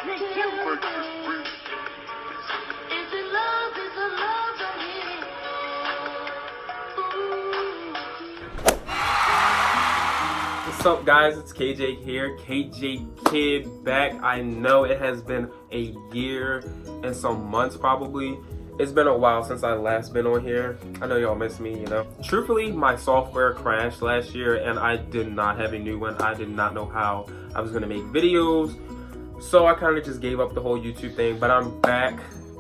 What's up, guys? It's KJ here, KJ Kid back. I know it has been a year and some months probably. It's been a while since I last been on here. I know y'all miss me, you know. Truthfully, my software crashed last year and I did not have a new one. I did not know how I was gonna make videos. So I kind of just gave up the whole YouTube thing, but I'm back.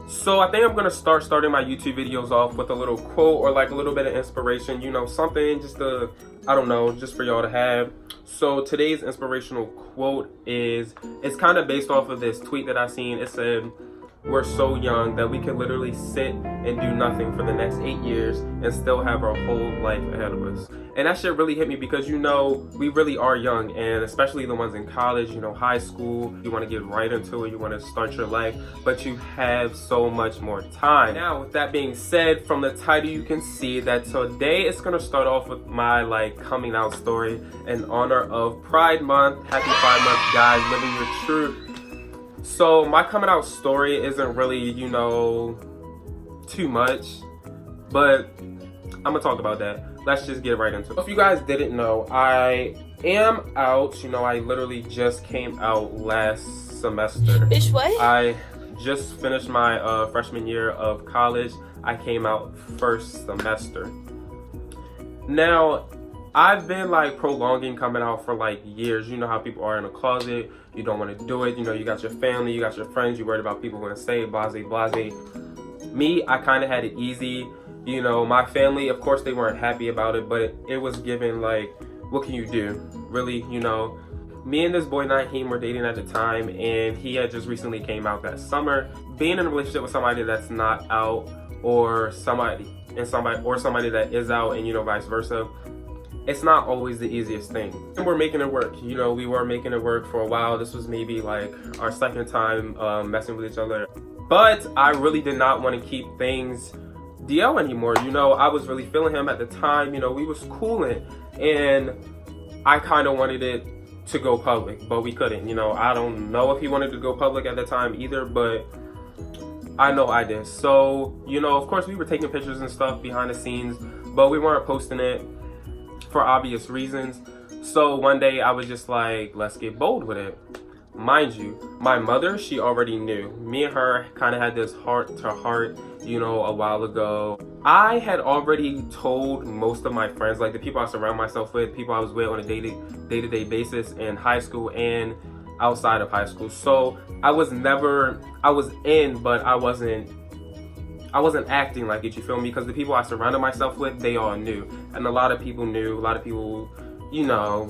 So I think I'm gonna starting my YouTube videos off with a little quote or like a little bit of inspiration, you know, something just to, I don't know, just for y'all to have. So today's inspirational quote it's kind of based off of this tweet that I seen. It said, "We're so young that we can literally sit and do nothing for the next 8 years and still have our whole life ahead of us." And that shit really hit me because, you know, we really are young, and especially the ones in college, you know, high school, you want to get right into it, you want to start your life, but you have so much more time. Now, with that being said, from the title you can see that today it's going to start off with my like coming out story in honor of Pride Month. Happy Pride Month, guys, living your truth. So my coming out story isn't really, you know, too much, but I'm gonna talk about that. Let's just get right into it. If you guys didn't know, I am out. You know, I literally just came out last semester. Bitch, what? I just finished my freshman year of college. I came out first semester. Now, I've been like prolonging coming out for like years. You know how people are in a closet. You don't want to do it. You know, you got your family, you got your friends. You're worried about people going to say, blase, blase. Me, I kind of had it easy. You know, my family, of course, they weren't happy about it, but it was given like, what can you do? Really, you know, me and this boy Naheem were dating at the time, and he had just recently came out that summer. Being in a relationship with somebody that's not out, or somebody that is out, and you know, vice versa, it's not always the easiest thing. And we're making it work. You know, we were making it work for a while. This was maybe like our second time messing with each other. But I really did not want to keep things DL anymore. You know, I was really feeling him at the time. You know, we was cooling, and I kind of wanted it to go public, but we couldn't. You know, I don't know if he wanted to go public at the time either, but I know I did. So, you know, of course we were taking pictures and stuff behind the scenes, but we weren't posting it for obvious reasons. So one day I was just like, let's get bold with it. Mind you, my mother, she already knew. Me and her kind of had this heart to heart, you know, a while ago. I had already told most of my friends, like the people I surround myself with, people I was with on a day-to-day basis in high school and outside of high school. So I was in, but I wasn't acting like it, you feel me? Because the people I surrounded myself with, they all knew. And a lot of people knew, a lot of people, you know.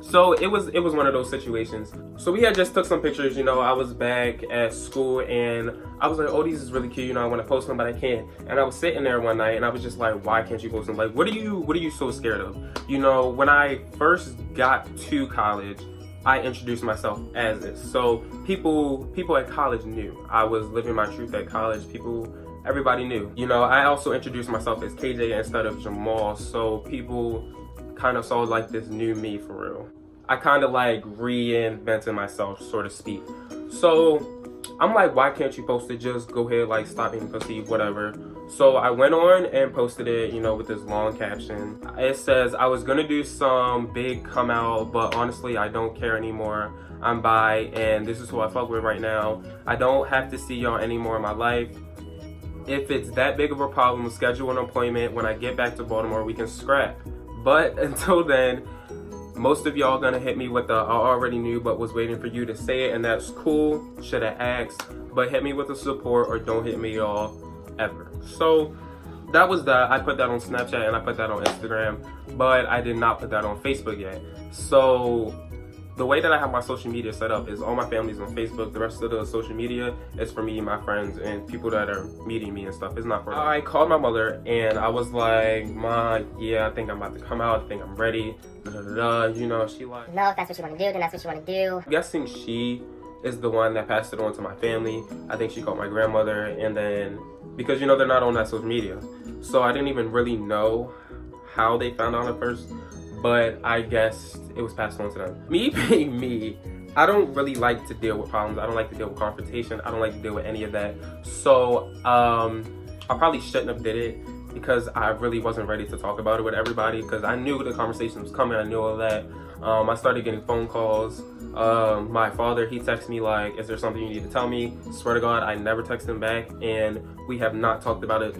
So it was one of those situations. So we had just took some pictures, you know. I was back at school and I was like, oh, these is really cute, you know, I want to post them, but I can't. And I was sitting there one night and I was just like, why can't you post them? Like, what are you so scared of? You know, when I first got to college, I introduced myself as this. So people at college knew I was living my truth at college. Everybody knew. You know, I also introduced myself as KJ instead of Jamal, so people kind of saw like this new me for real. I kind of like reinvented myself, so to speak. So I'm like, why can't you post it? Just go ahead, like, stop being pussy, whatever. So I went on and posted it, you know, with this long caption. It says, I was gonna do some big come out, but honestly, I don't care anymore. I'm bi, and this is who I fuck with right now. I don't have to see y'all anymore in my life. If it's that big of a problem, schedule an appointment. When I get back to Baltimore, we can scrap. But until then, most of y'all gonna hit me with the I already knew but was waiting for you to say it, and that's cool. Should have asked, but hit me with the support or don't hit me y'all ever. So that was that. I put that on Snapchat and I put that on Instagram, but I did not put that on Facebook yet. So the way that I have my social media set up is all my family's on Facebook. The rest of the social media is for me and my friends and people that are meeting me and stuff. It's not for them. I called my mother and I was like, Ma, yeah, I think I'm about to come out. I think I'm ready. You know, she like, no, if that's what you want to do, then that's what you want to do. I'm guessing she is the one that passed it on to my family. I think she called my grandmother, and then, because, you know, they're not on that social media. So I didn't even really know how they found out at first, but I guess it was passed on to them. Me being me, I don't really like to deal with problems. I don't like to deal with confrontation. I don't like to deal with any of that. So I probably shouldn't have did it because I really wasn't ready to talk about it with everybody because I knew the conversation was coming. I knew all that. I started getting phone calls. My father, he texted me like, is there something you need to tell me? Swear to God, I never texted him back, and we have not talked about it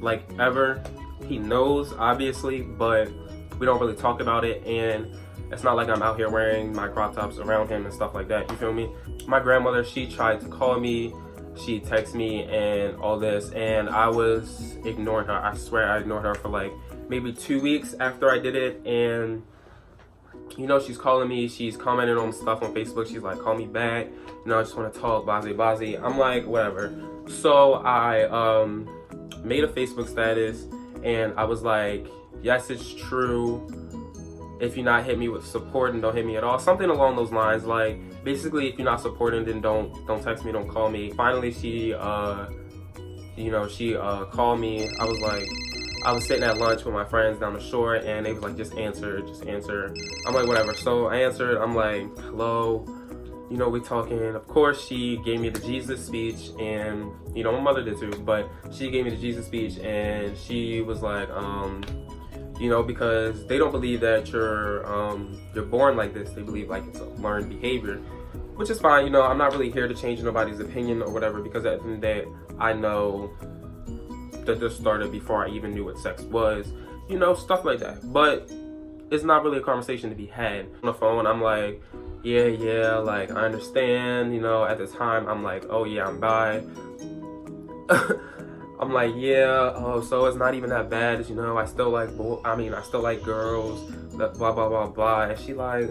like ever. He knows, obviously, but we don't really talk about it, and it's not like I'm out here wearing my crop tops around him and stuff like that, you feel me? My grandmother, she tried to call me, she texted me and all this, and I was ignoring her. I swear I ignored her for like maybe 2 weeks after I did it, and you know, she's calling me, she's commenting on stuff on Facebook, she's like, call me back, you know, I just want to talk, blah. I'm like, whatever. So I made a Facebook status, and I was like, yes, it's true. If you're not hit me with support, and don't hit me at all. Something along those lines. Like, basically, if you're not supporting, then don't text me, don't call me. Finally, she, you know, she called me. I was sitting at lunch with my friends down the shore, and they was like, just answer. I'm like, whatever. So I answered. I'm like, hello. You know, we talking. Of course, she gave me the Jesus speech, and you know, my mother did too. But she gave me the Jesus speech, and she was like, you know, because they don't believe that you're born like this. They believe like it's a learned behavior, which is fine. You know, I'm not really here to change nobody's opinion or whatever, because at the end of the day, I know that this started before I even knew what sex was. You know, stuff like that. But it's not really a conversation to be had. On the phone, I'm like, yeah, like, I understand. You know, at the time, I'm like, oh yeah, I'm bi. I'm like, yeah, oh, so it's not even that bad, you know, I still like girls, blah. And she like,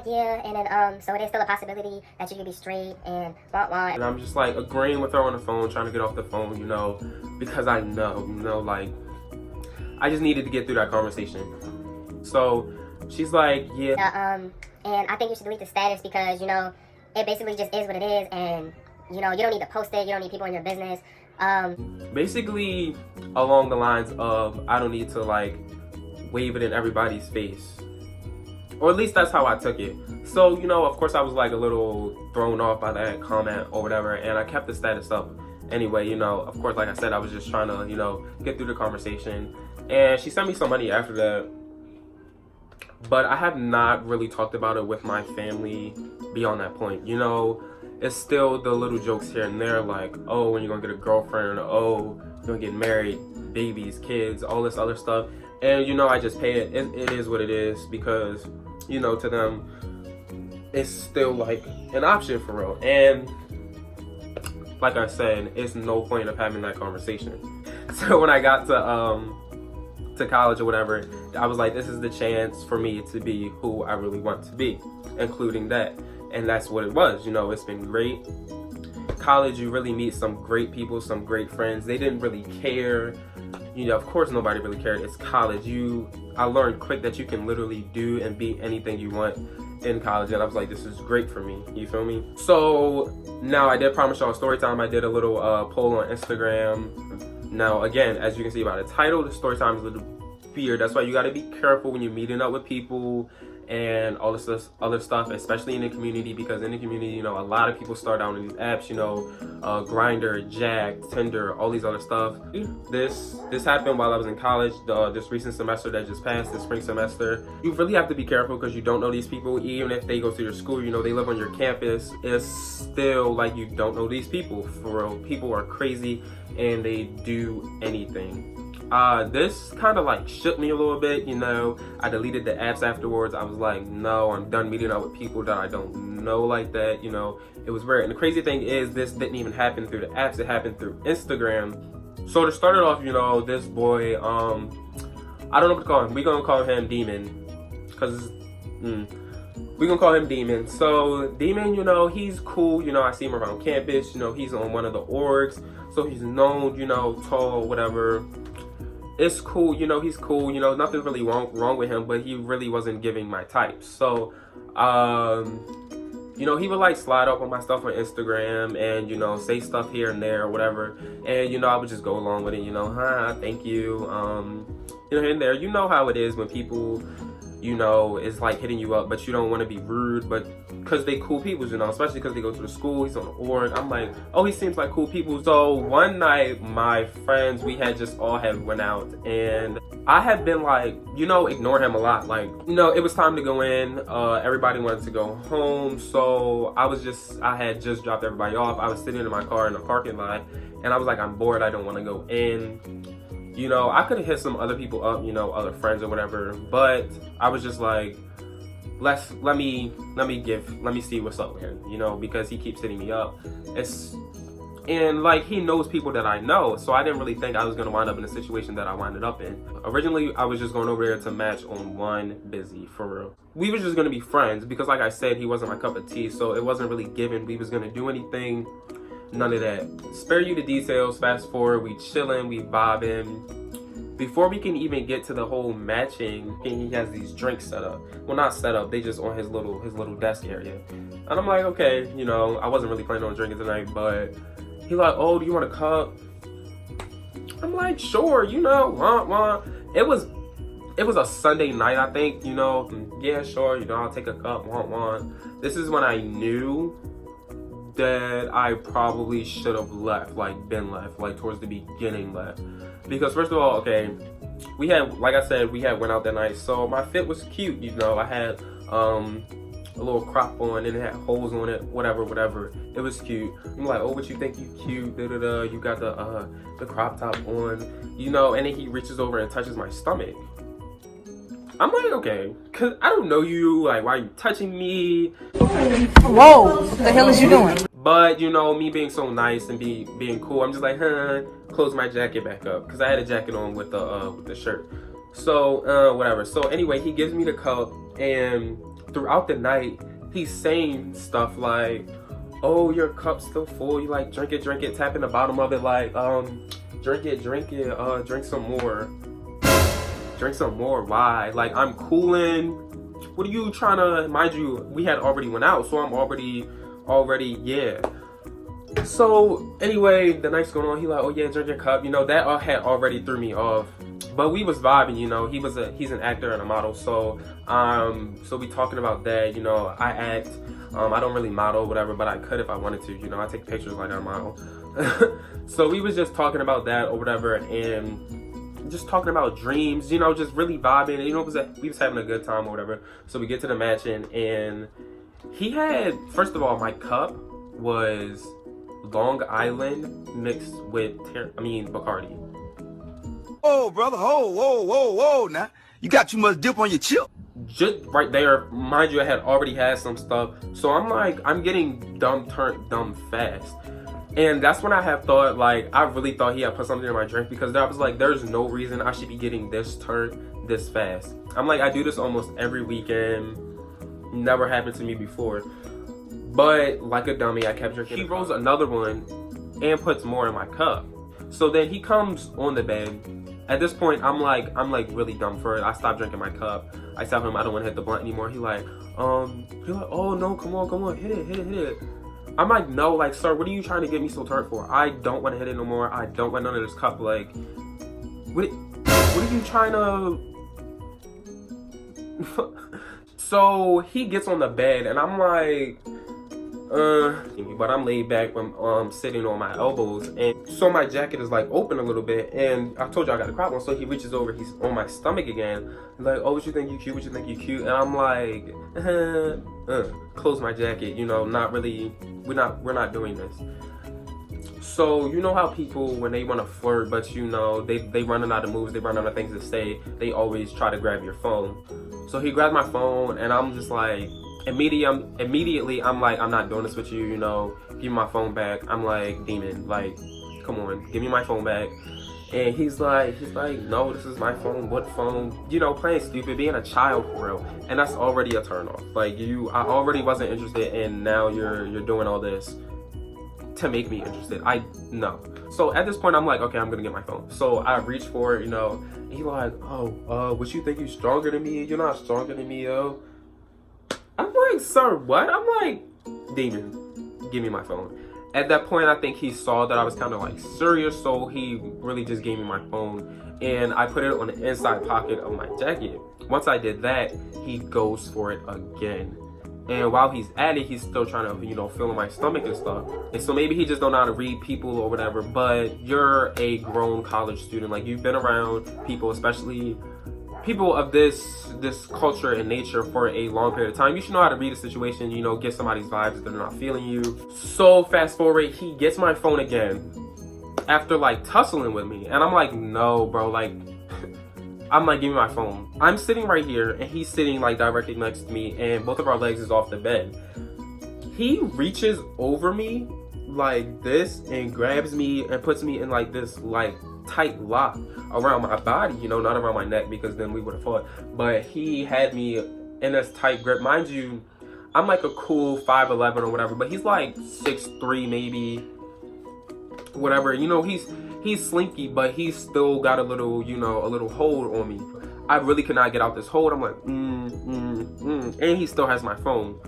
yeah, and then, so it is still a possibility that you could be straight and blah. And I'm just like agreeing with her on the phone, trying to get off the phone, you know, because I know, you know, like, I just needed to get through that conversation. So she's like, yeah. And I think you should delete the status because, you know, it basically just is what it is, and, you know, you don't need to post it, you don't need people in your business. Basically along the lines of, I don't need to like wave it in everybody's face, or at least that's how I took it. So, you know, of course I was like a little thrown off by that comment or whatever, and I kept the status up anyway. You know, of course, like I said, I was just trying to, you know, get through the conversation, and she sent me some money after that, but I have not really talked about it with my family beyond that point. You know, it's still the little jokes here and there, like, oh, when you're gonna get a girlfriend, oh, you're gonna get married, babies, kids, all this other stuff. And, you know, I just pay it. It is what it is, because, you know, to them, it's still like an option for real. And like I said, it's no point of having that conversation. So when I got to college or whatever, I was like, this is the chance for me to be who I really want to be, including that. And that's what it was. You know, it's been great. College, you really meet some great people, some great friends. They didn't really care. You know, of course nobody really cared. It's college. I learned quick that you can literally do and be anything you want in college, and I was like, this is great for me. You feel me? So now I did promise y'all story time. I did a little poll on Instagram. Now again, as you can see by the title, the story time is a little weird. That's why you got to be careful when you're meeting up with people and all this other stuff, especially in the community, because in the community, you know, a lot of people start out on these apps, you know, Grindr, Jack, Tinder, all these other stuff. This happened while I was in college, this recent semester that just passed, this spring semester. You really have to be careful because you don't know these people. Even if they go to your school, you know, they live on your campus, it's still like you don't know these people. For real, people are crazy and they do anything. This kind of like shook me a little bit, you know. I deleted the apps afterwards. I was like, no, I'm done meeting up with people that I don't know like that, you know. It was weird. And the crazy thing is, this didn't even happen through the apps. It happened through Instagram. So to start it off, you know, this boy, I don't know what to call him. We're gonna call him Demon, because we're gonna call him Demon. So Demon, you know, he's cool. You know, I see him around campus. You know, he's on one of the orgs, so he's known, you know, tall, whatever. It's cool, you know, he's cool, you know, nothing really wrong with him, but he really wasn't giving my type. So, you know, he would like slide up on my stuff on Instagram and, you know, say stuff here and there or whatever. And, you know, I would just go along with it, you know, thank you, you know, here and there. You know how it is when people, you know, is like hitting you up, but you don't want to be rude, but because they cool people, you know, especially because they go to the school, he's on the org. I'm like, oh, he seems like cool people. So one night, my friends, we had just all had went out, and I had been like, you know, ignore him a lot. Like, you know, it was time to go in. Everybody wanted to go home, so I had just dropped everybody off. I was sitting in my car in the parking lot, and I was like, I'm bored. I don't want to go in. You know, I could have hit some other people up, you know, other friends or whatever, but I was just like, let me see what's up with him, you know, because he keeps hitting me up. And like, he knows people that I know, so I didn't really think I was gonna wind up in a situation that I winded up in. Originally, I was just going over there to match on one busy, for real. We were just gonna be friends because, like I said, he wasn't my cup of tea, so it wasn't really given we was gonna do anything. None of that. Spare you the details. Fast forward, we chilling, we vibing. Before we can even get to the whole matching, he has these drinks set up. Well, not set up, they just on his little desk area. And I'm like, okay, you know, I wasn't really planning on drinking tonight, but he like, oh, do you want a cup? I'm like, sure, you know, It was a Sunday night, I think, you know. Yeah, sure, you know, I'll take a cup, This is when I knew that I probably should have been left, like towards the beginning left. Because first of all, okay, we had, like I said, went out that night, so my fit was cute, you know. I had a little crop on and it had holes on it, whatever. It was cute. I'm like, oh, what you think you cute, da-da-da, you got the crop top on, you know. And then he reaches over and touches my stomach. I'm like, okay, cause I don't know you, like, why are you touching me? Whoa, what the hell is you doing? But, you know, me being so nice and being cool, I'm just like, close my jacket back up, because I had a jacket on with the shirt. So, whatever. So, anyway, he gives me the cup, and throughout the night, he's saying stuff like, oh, your cup's still full, you like, drink it, tapping the bottom of it, like, drink it, drink some more. Drink some more, why? Like, I'm cooling. What are you trying to, mind you, we had already went out, so I'm already, yeah. So, anyway, the night's going on, he like, oh yeah, drink your cup. You know, that had already threw me off. But we was vibing, you know, he's an actor and a model, so we talking about that, you know. I act, I don't really model, whatever, but I could if I wanted to, you know, I take pictures like I model. So we was just talking about that or whatever, and just talking about dreams, you know, just really vibing. You know, we was having a good time or whatever. So we get to the matching, and he had, first of all, my cup was Long Island mixed with, Bacardi. Oh, brother, whoa, now. You got too much dip on your chip. Just right there, mind you, I had already had some stuff. So I'm like, I'm getting dumb fast. And that's when I have thought, like, I really thought he had put something in my drink, because I was like, there's no reason I should be getting this turned this fast. I'm like, I do this almost every weekend. Never happened to me before. But like a dummy, I kept drinking. He rolls another one and puts more in my cup. So then he comes on the bed. At this point, I'm like really dumb for it. I stopped drinking my cup. I tell him I don't want to hit the blunt anymore. He like, oh no, come on, hit it. I'm like, no, like, sir, what are you trying to get me so turned for? I don't want to hit it no more. I don't want none of this cup. Like, what are you trying to... So he gets on the bed, and I'm like, but I'm laid back when sitting on my elbows, and so my jacket is like open a little bit, and I told you I got a crop on, so he reaches over, he's on my stomach again, like, oh, what you think you cute, and I'm like, close my jacket, you know, not really, we're not doing this. So you know how people, when they want to flirt, but you know, they running out of moves, they run out of things to say, they always try to grab your phone. So he grabbed my phone, and I'm just like, immediately I'm like, I'm not doing this with you, you know, give me my phone back. I'm like, demon, like, come on, give me my phone back. And he's like, no, this is my phone. What phone? You know, playing stupid, being a child for real. And that's already a turn off. Like, I already wasn't interested, and now you're doing all this to make me interested. No. So at this point, I'm like, okay, I'm gonna get my phone. So I reach for it, you know. And he like, what you think you stronger than me? You're not stronger than me, yo. I'm like, sir, what? I'm like, demon, give me my phone. At that point, I think he saw that I was kind of like serious, so he really just gave me my phone, and I put it on the inside pocket of my jacket. Once I did that, he goes for it again. And while he's at it, he's still trying to, feel in my stomach and stuff. And so maybe he just don't know how to read people or whatever, but you're a grown college student. Like, you've been around people, especially people of this culture and nature for a long period of time. You should know how to read a situation, get somebody's vibes if they're not feeling you. So fast forward, he gets my phone again after like tussling with me. And I'm like, no, bro, like, I'm like, give me my phone. I'm sitting right here and he's sitting like directly next to me and both of our legs is off the bed. He reaches over me like this and grabs me and puts me in like this like tight lock around my body, not around my neck because then we would have fought. But he had me in this tight grip. Mind you, I'm like a cool 5'11" or whatever, but he's like 6'3" maybe, whatever. He's slinky, but he's still got a little hold on me. I really could not get out this hold. I'm like, and he still has my phone.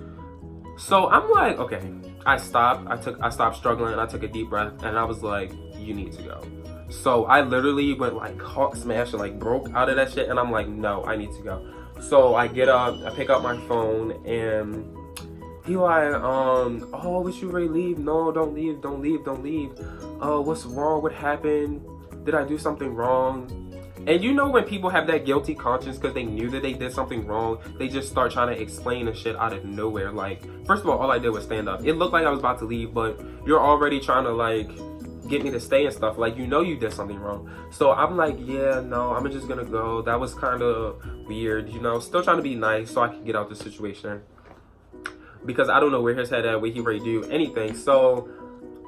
So I'm like, okay. I stopped struggling and I took a deep breath and I was like, you need to go. So I literally went like hawk smash and like broke out of that shit and I'm like, no, I need to go. So I get up, I pick up my phone and he like, oh, we should really leave. No, don't leave. Oh, what's wrong? What happened? Did I do something wrong? And when people have that guilty conscience because they knew that they did something wrong, they just start trying to explain the shit out of nowhere. Like, first of all I did was stand up. It looked like I was about to leave, but you're already trying to like get me to stay and stuff. Like, you did something wrong. So I'm like, yeah, no, I'm just gonna go. That was kind of weird, still trying to be nice so I can get out the situation. Because I don't know where his head at, where he ready to do anything. So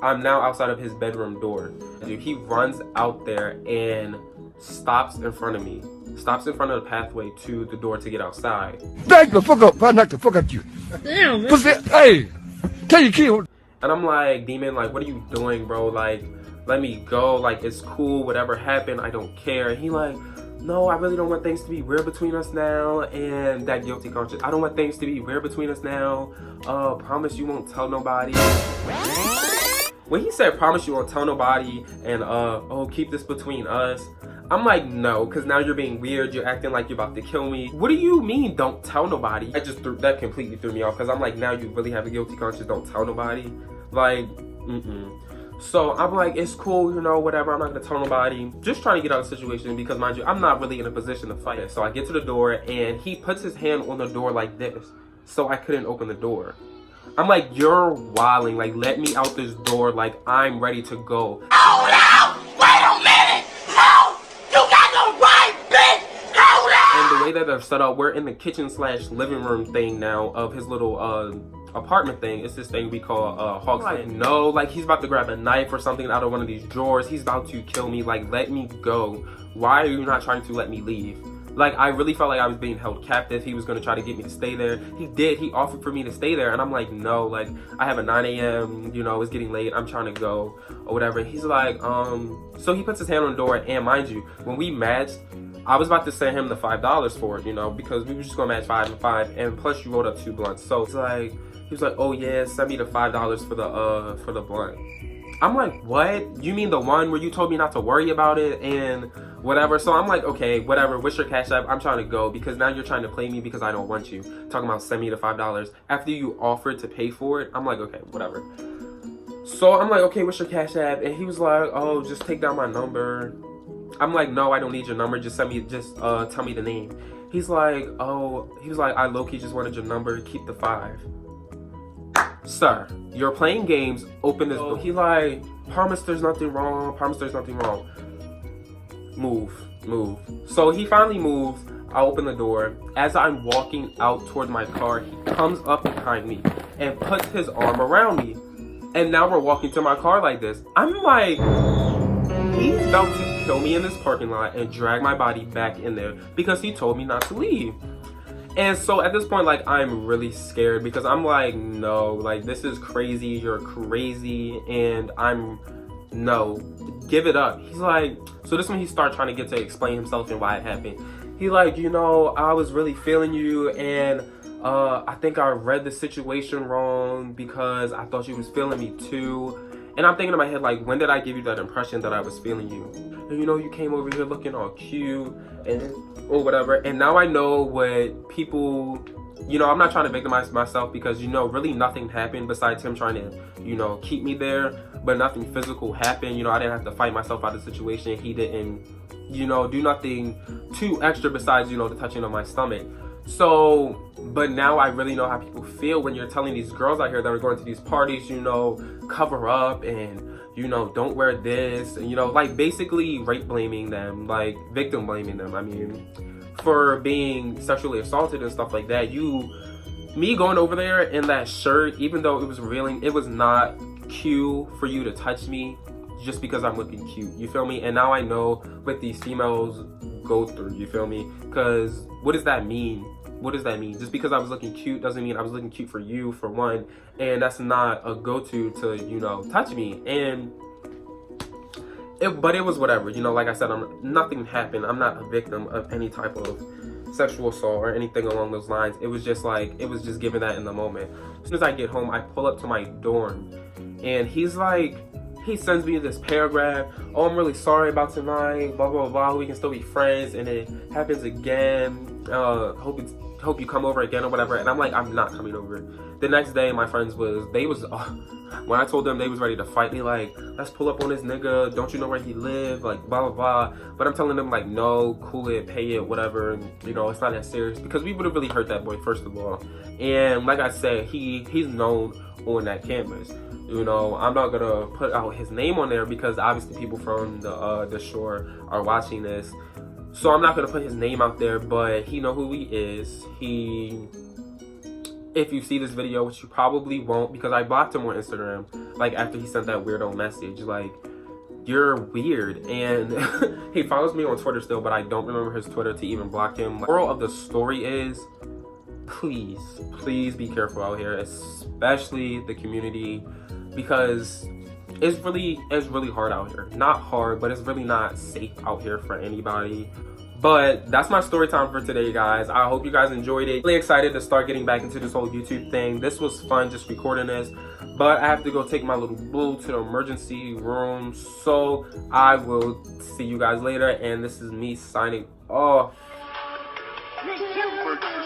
I'm now outside of his bedroom door. Dude, he runs out there and stops in front of me. Stops in front of the pathway to the door to get outside. Back the fuck up, I knock the fuck out you. Damn, man. Hey, tell your kid. And I'm like, Demon, like, what are you doing, bro? Like, let me go. Like, it's cool. Whatever happened, I don't care. He like, no, I really don't want things to be weird between us now. And that guilty conscience, I don't want things to be weird between us now. Promise you won't tell nobody. When he said, promise you won't tell nobody, and oh, keep this between us, I'm like, no, because now you're being weird. You're acting like you're about to kill me. What do you mean, don't tell nobody? That completely threw me off, because I'm like, now you really have a guilty conscience, don't tell nobody. Like, So I'm like, it's cool, whatever. I'm not going to tell nobody. Just trying to get out of the situation because, mind you, I'm not really in a position to fight. So I get to the door, and he puts his hand on the door like this, so I couldn't open the door. I'm like, you're wilding. Like, let me out this door. Like, I'm ready to go. Hold out! Wait a minute! No! You got no right, bitch! Hold out! And the way that they're set up, we're in the kitchen/living room thing now of his little apartment thing. It's this thing we call Hawk's Like, no, like, he's about to grab a knife or something out of one of these drawers. He's about to kill me. Like, let me go. Why are you not trying to let me leave? Like, I really felt like I was being held captive. He was going to try to get me to stay there. He did. He offered for me to stay there. And I'm like, no, like, I have a 9 a.m., it's getting late. I'm trying to go or whatever. He's like, so he puts his hand on the door. And mind you, when we matched, I was about to send him the $5 for it, because we were just going to match 5 and 5. And plus you rolled up 2 blunts. So it's like, he was like, oh yeah, send me the $5 for the blunt. I'm like, what? You mean the one where you told me not to worry about it and whatever? So I'm like, okay, whatever. What's your Cash App? I'm trying to go because now you're trying to play me because I don't want you. Talking about send me the $5 after you offered to pay for it. I'm like, okay, whatever. So I'm like, okay, what's your Cash App? And he was like, oh, just take down my number. I'm like, no, I don't need your number. Just tell me the name. He's like, I low-key just wanted your number. Keep the 5. Sir, you're playing games. Open this door. He like, promise there's nothing wrong. Promise there's nothing wrong. Move. So he finally moves. I open the door. As I'm walking out towards my car, he comes up behind me and puts his arm around me. And now we're walking to my car like this. I'm like, he's about to kill me in this parking lot and drag my body back in there because he told me not to leave. And so at this point, like, I'm really scared because I'm like, no, like, this is crazy. You're crazy. And no, give it up. He's like, so this is when he started trying to get to explain himself and why it happened. He like, I was really feeling you and I think I read the situation wrong because I thought you was feeling me too. And I'm thinking in my head, like, when did I give you that impression that I was feeling you? And you know, you came over here looking all cute and or whatever. And now I know what people, you know, I'm not trying to victimize myself because, you know, really nothing happened besides him trying to, you know, keep me there. But nothing physical happened. You know, I didn't have to fight myself out of the situation. He didn't, you know, do nothing too extra besides, you know, the touching of my stomach. So, but now I really know how people feel when you're telling these girls out here that are going to these parties, you know, cover up and, you know, don't wear this, and, you know, like basically rape blaming them, like victim blaming them. I mean, for being sexually assaulted and stuff like that. Me going over there in that shirt, even though it was revealing, it was not cute for you to touch me just because I'm looking cute, you feel me? And now I know what these females go through, you feel me? Because what does that mean? What does that mean? Just because I was looking cute doesn't mean I was looking cute for you, for one, and that's not a go-to to, you know, touch me. And but it was whatever, you know, like I said, nothing happened. I'm not a victim of any type of sexual assault or anything along those lines. It was just like, it was just given that in the moment. As soon as I get home, I pull up to my dorm and he's like, he sends me this paragraph. Oh, I'm really sorry about tonight, blah, blah, blah. We can still be friends and it happens again. Hope you come over again or whatever. And I'm like, I'm not coming over. The next day, my friends when I told them, they was ready to fight me, like, let's pull up on this nigga. Don't you know where he live? Like, blah, blah, blah. But I'm telling them, like, no, cool it, pay it, whatever. And, you know, it's not that serious because we would have really hurt that boy, first of all. And like I said, he's known on that campus. You know, I'm not gonna put out his name on there because obviously people from the shore are watching this. So I'm not gonna put his name out there, but he know who he is. If you see this video, which you probably won't because I blocked him on Instagram, like after he sent that weirdo message, like, you're weird. And he follows me on Twitter still, but I don't remember his Twitter to even block him. The moral of the story is, please be careful out here, especially the community, because it's really hard out here. Not hard, but it's really not safe out here for anybody. But that's my story time for today, guys. I hope you guys enjoyed it. Really excited to start getting back into this whole YouTube thing. This was fun just recording this, but I have to go take my little boo to the emergency room. So I will see you guys later, and this is me signing off. Miss Gilbert.